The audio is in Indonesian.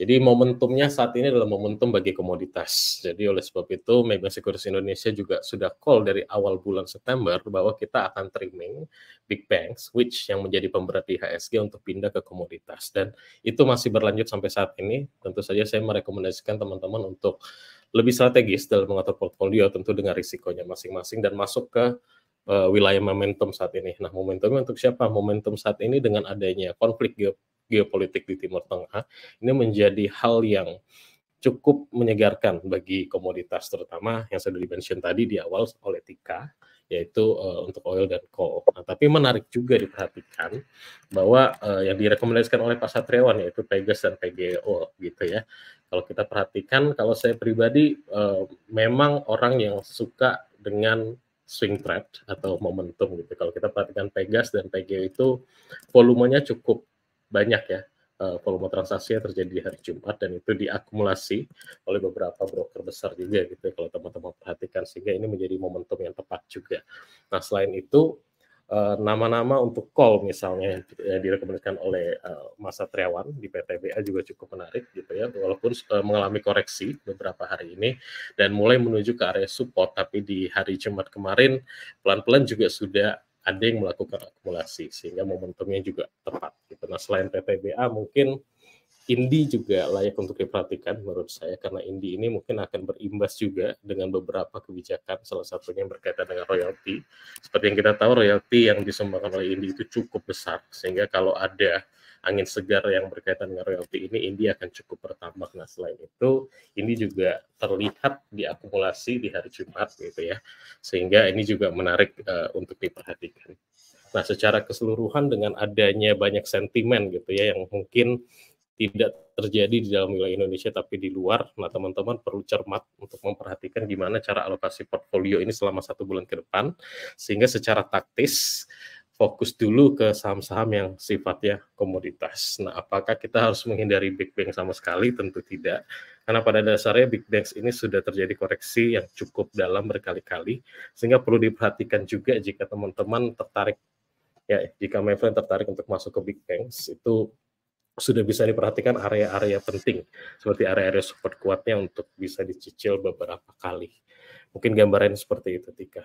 Jadi momentumnya saat ini adalah momentum bagi komoditas. Jadi oleh sebab itu Megang Securities Indonesia juga sudah call dari awal bulan September bahwa kita akan trimming big banks, which yang menjadi pemberat di IHSG untuk pindah ke komoditas. Dan itu masih berlanjut sampai saat ini. Tentu saja saya merekomendasikan teman-teman untuk lebih strategis dalam mengatur portfolio, tentu dengan risikonya masing-masing dan masuk ke wilayah momentum saat ini. Nah, momentumnya untuk siapa? Momentum saat ini dengan adanya konflik geopolitik di Timur Tengah, ini menjadi hal yang cukup menyegarkan bagi komoditas, terutama yang sudah di-mention tadi di awal oleh Tika, yaitu untuk oil dan coal. Nah, tapi menarik juga diperhatikan bahwa yang direkomendasikan oleh Pak Satriawan, yaitu Pegas dan PGO gitu ya. Kalau kita perhatikan, kalau saya pribadi memang orang yang suka dengan swing trade atau momentum gitu. Kalau kita perhatikan Pegas dan PGO itu volumenya cukup banyak ya, volume transaksi yang terjadi di hari Jumat dan itu diakumulasi oleh beberapa broker besar juga gitu ya, kalau teman-teman perhatikan, sehingga ini menjadi momentum yang tepat juga. Nah, selain itu nama-nama untuk call misalnya yang direkomendasikan oleh Mas Satriawan di PTBA juga cukup menarik gitu ya, walaupun mengalami koreksi beberapa hari ini dan mulai menuju ke area support, tapi di hari Jumat kemarin pelan-pelan juga sudah ada yang melakukan akumulasi sehingga momentumnya juga tepat gitu. Nah, selain PTBA mungkin Indi juga layak untuk diperhatikan menurut saya, karena Indi ini mungkin akan berimbas juga dengan beberapa kebijakan, salah satunya yang berkaitan dengan royalti. Seperti yang kita tahu, royalti yang disumbangkan oleh Indi itu cukup besar, sehingga kalau ada angin segar yang berkaitan dengan royalti ini, Indi akan cukup bertambah. Nah, selain itu, Indi juga terlihat diakumulasi di hari Jumat gitu ya, sehingga ini juga menarik untuk diperhatikan. Nah, secara keseluruhan dengan adanya banyak sentimen gitu ya, yang mungkin tidak terjadi di dalam wilayah Indonesia tapi di luar. Nah, teman-teman perlu cermat untuk memperhatikan gimana cara alokasi portfolio ini selama 1 bulan ke depan, sehingga secara taktis fokus dulu ke saham-saham yang sifatnya komoditas. Nah, apakah kita harus menghindari big bank sama sekali? Tentu tidak, karena pada dasarnya big banks ini sudah terjadi koreksi yang cukup dalam berkali-kali, sehingga perlu diperhatikan juga jika teman-teman tertarik, ya, jika my friend tertarik untuk masuk ke big banks, itu sudah bisa diperhatikan area-area penting, seperti area-area support kuatnya untuk bisa dicicil beberapa kali. Mungkin gambaran seperti itu, Tika.